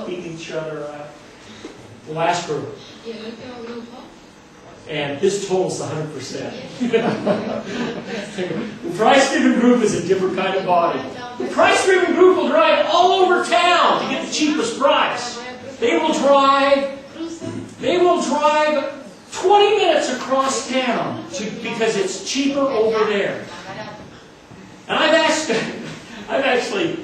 beating each other up. The last group. And this totals 100%. The price-driven group is a different kind of body. The price-driven group will drive all over town to get the cheapest price. They will drive 20 minutes across town because it's cheaper over there. And I've actually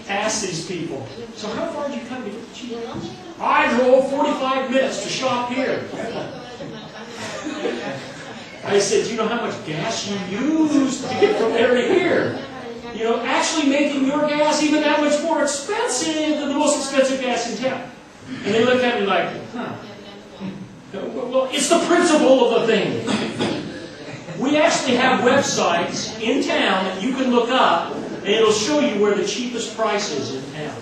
asked these people, so how far did you come to get the cheapest? I drove 45 minutes to shop here. I said, do you know how much gas you used to get from there to here? You know, actually making your gas even that much more expensive than the most expensive gas in town. And they looked at me like, huh. Well, it's the principle of the thing. We actually have websites in town that you can look up, and it'll show you where the cheapest price is in town.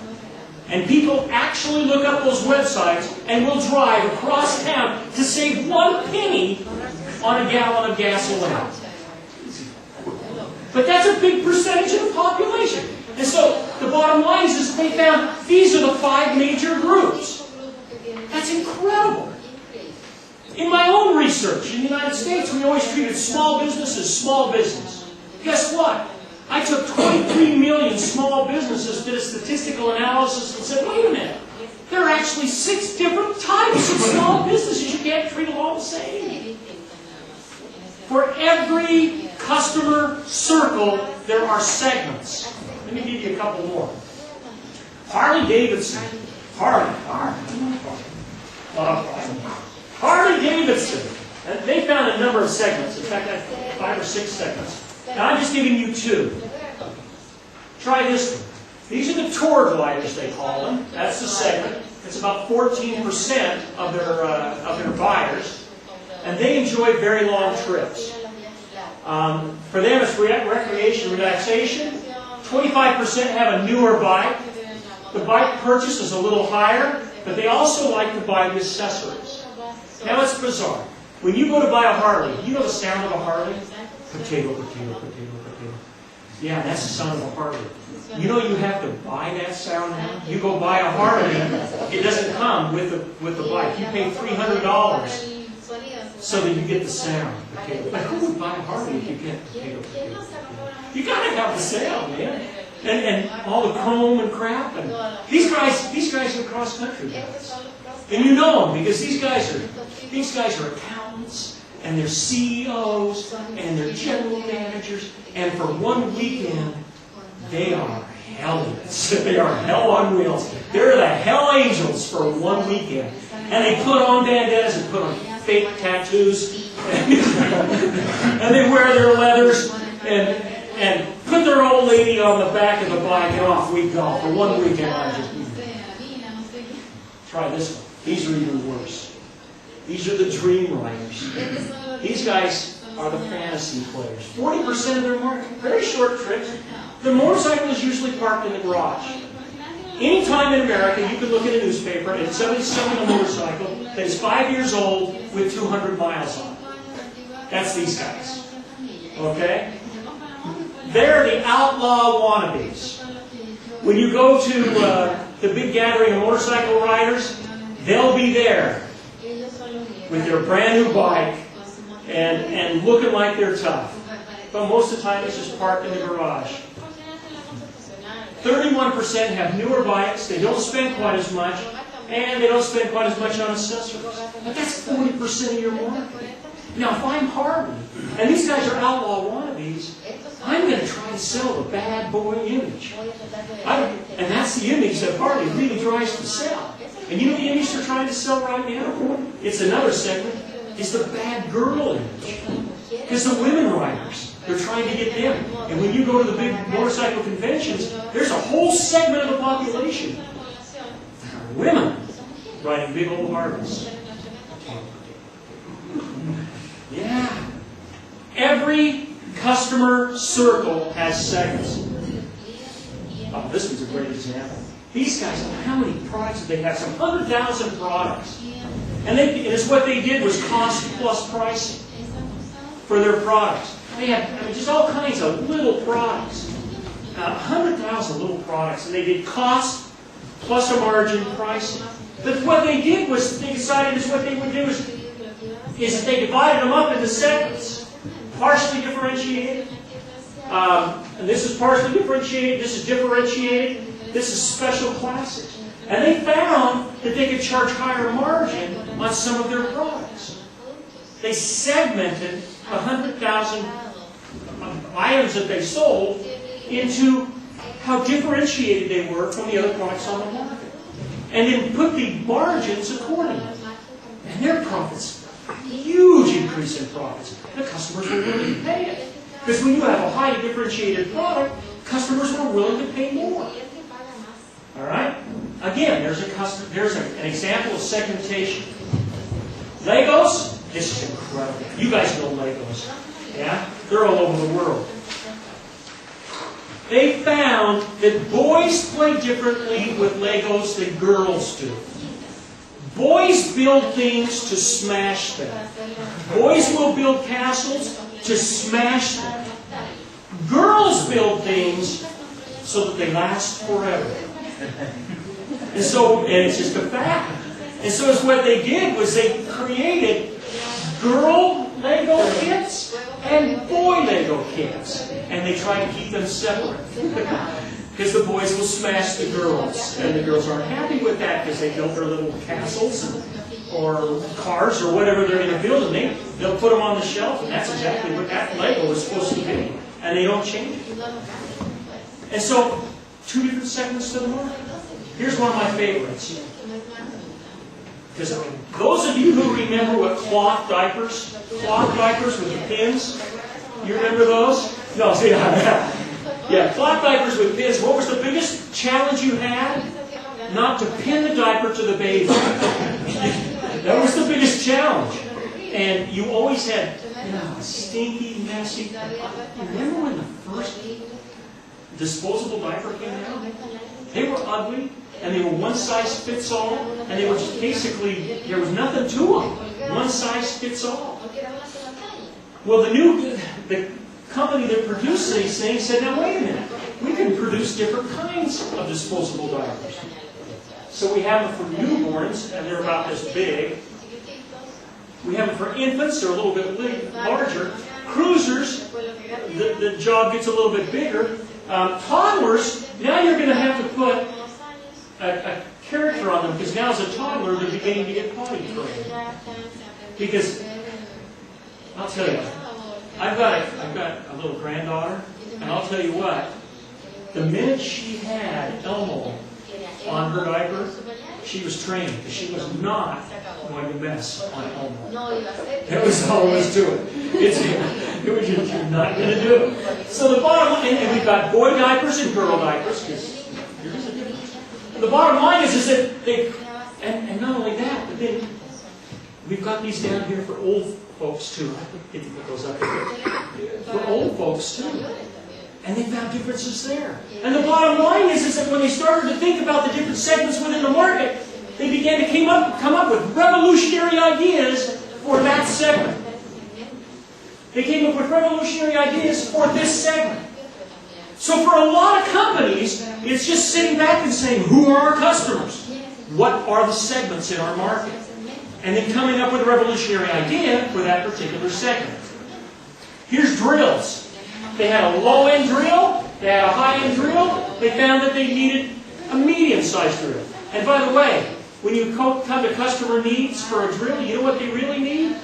And people actually look up those websites and will drive across town to save 1 penny on a gallon of gasoline. But that's a big percentage of the population. And so the bottom line is they found these are the 5 major groups. That's incredible. In my own research in the United States, we always treated small business as small business. Guess what? I took 23 million small businesses, did a statistical analysis, and said, wait a minute, there are actually 6 different types of small businesses. You can't treat them all the same. For every customer circle, there are segments. Let me give you a couple more. Harley Davidson. Harley Davidson. They found a number of segments. In fact, I have 5 or 6 segments. Now I'm just giving you 2. Try this one. These are the tour gliders, they call them. That's the segment. It's about 14% of their buyers. And they enjoy very long trips. For them, it's recreation, relaxation. 25% have a newer bike. The bike purchase is a little higher, but they also like to buy the accessories. Now it's bizarre. When you go to buy a Harley, you know the sound of a Harley? Potato, potato, potato, potato. Yeah, that's the sound of a Harley. You know you have to buy that sound now? You go buy a Harley, it doesn't come with the bike. You pay $300 so that you get the sound. Potato. But who would buy a Harley if you get potato, potato, potato? You gotta have the sound, man. And all the chrome and crap. And these guys are cross country guys. And you know them because these guys are accountants. And they're CEOs, and they're general managers, and for 1 weekend, they are hellions. They are hell on wheels. They're the hell angels for 1 weekend. And they put on bandanas and put on fake tattoos, and they wear their leathers, and put their old lady on the back of the bike, and off we go. For 1 weekend, try this one. These are even worse. These are the dream riders. These guys are the fantasy players. 40% of their market, very short trips. The motorcycle is usually parked in the garage. Anytime in America, you can look at a newspaper and somebody's selling a motorcycle that is 5 years old with 200 miles on it. That's these guys. Okay? They're the outlaw wannabes. When you go to the big gathering of motorcycle riders, they'll be there with their brand new bike and looking like they're tough. But most of the time it's just parked in the garage. 31% have newer bikes, they don't spend quite as much, and they don't spend quite as much on accessories. But that's 40% of your market. Now if I'm Harley, and these guys are outlaw wannabes, I'm going to try to sell the bad boy image. And that's the image that Harley really tries to sell. And you know the image they're trying to sell right now? It's another segment. It's the bad girl image. Because the women riders, they're trying to get them. And when you go to the big motorcycle conventions, there's a whole segment of the population. Women riding big old Harleys. Yeah. Every customer circle has segments. Oh, this one's a great example. These guys, how many products did they have? Some 100,000 products. And it's what they did was cost plus pricing for their products. They had just all kinds of little products. 100,000 little products. And they did cost plus a margin pricing. But what they did was, they decided is what they would do is that they divided them up into segments. Partially differentiated. And this is partially differentiated, this is differentiated, this is special classes. And they found that they could charge higher margin on some of their products. They segmented 100,000 items that they sold into how differentiated they were from the other products on the market. And then put the margins accordingly. And their profits, huge increase in profits. The customers were willing to pay it. Because when you have a highly differentiated product, customers were willing to pay more. All right? Again, there's an example of segmentation. Legos, this is incredible. You guys know Legos. Yeah? They're all over the world. They found that boys play differently with Legos than girls do. Boys build things to smash them. Boys will build castles to smash them. Girls build things so that they last forever. And it's just a fact. And so what they did was they created girl Lego kits and boy Lego kits. And they try to keep them separate. Because the boys will smash the girls. And the girls aren't happy with that because they built their little castles or cars or whatever they're going to build. And they'll put them on the shelf. And that's exactly what that Lego is supposed to be. And they don't change it. And so, two different segments to the market. Here's one of my favorites. Because those of you who remember what cloth diapers with the pins, you remember those? No, see, yeah, cloth diapers with pins. What was the biggest challenge you had? Not to pin the diaper to the baby. That was the biggest challenge. And you always had, stinky, messy. Remember when the first disposable diaper came out? They were ugly, and they were one size fits all, and they were just basically, there was nothing to them. One size fits all. Well, the company that produced these things said, now wait a minute, we can produce different kinds of disposable diapers. So we have them for newborns, and they're about this big. We have them for infants, they're a little bit larger. Cruisers, the job gets a little bit bigger. Toddlers, now you're going to have to put a character on them, because now as a toddler, they're beginning to get potty trained. Because, I'll tell you, I've got a little granddaughter, and I'll tell you what, the minute she had Elmo on her diaper, she was trained, because she was not going to mess on Elmo. That was all there was to it. It was just, you're not going to do it. So the bottom line, and we've got boy diapers and girl diapers, because there's a difference. And the bottom line is that they, and not only that, but then we've got these down here for old folks too. I think put those up here. For old folks too. And they found differences there. And the bottom line is that when they started to think about the different segments within the market, they began to come up with revolutionary ideas for that segment. They came up with revolutionary ideas for this segment. So for a lot of companies, it's just sitting back and saying, who are our customers? What are the segments in our market? And then coming up with a revolutionary idea for that particular segment. Here's drills. They had a low-end drill, they had a high-end drill, they found that they needed a medium-sized drill. And by the way, when you come to customer needs for a drill, you know what they really need?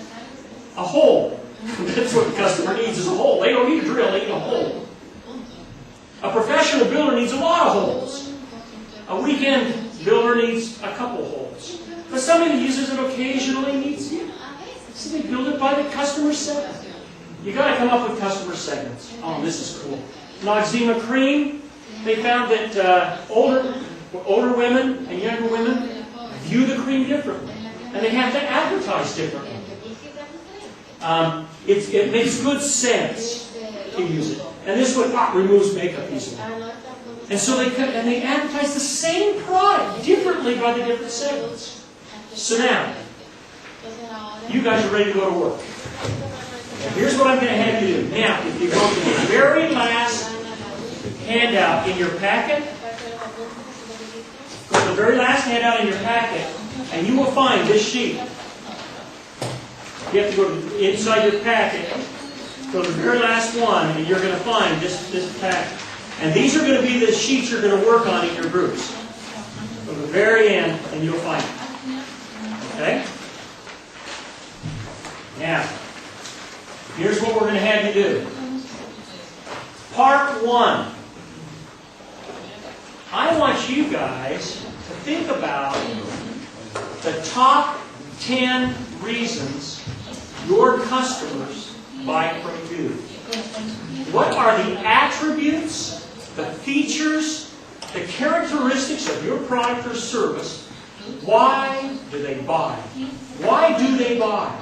A hole. That's what the customer needs, is a hole. They don't need a drill, they need a hole. A professional builder needs a lot of holes. A weekend builder needs a couple holes. But somebody who uses it occasionally needs, so they build it by the customer segment. You got to come up with customer segments. Oh, this is cool. Noxzema cream. They found that older women and younger women view the cream differently, and they have to advertise differently. It makes good sense to use it, and this one removes makeup easily. And so they advertise the same product differently by the different segments. So now, you guys are ready to go to work. And here's what I'm going to have you do. Now, if you go to the very last handout in your packet, go to the very last handout in your packet, and you will find this sheet. You have to go inside your packet, go to the very last one, and you're going to find this packet. And these are going to be the sheets you're going to work on in your groups. Go to the very end, and you'll find it. Okay? Now, here's what we're going to have you do. Part 1. I want you guys to think about the top 10 reasons your customers buy from you. What are the attributes, the features, the characteristics of your product or service? Why do they buy? Why do they buy?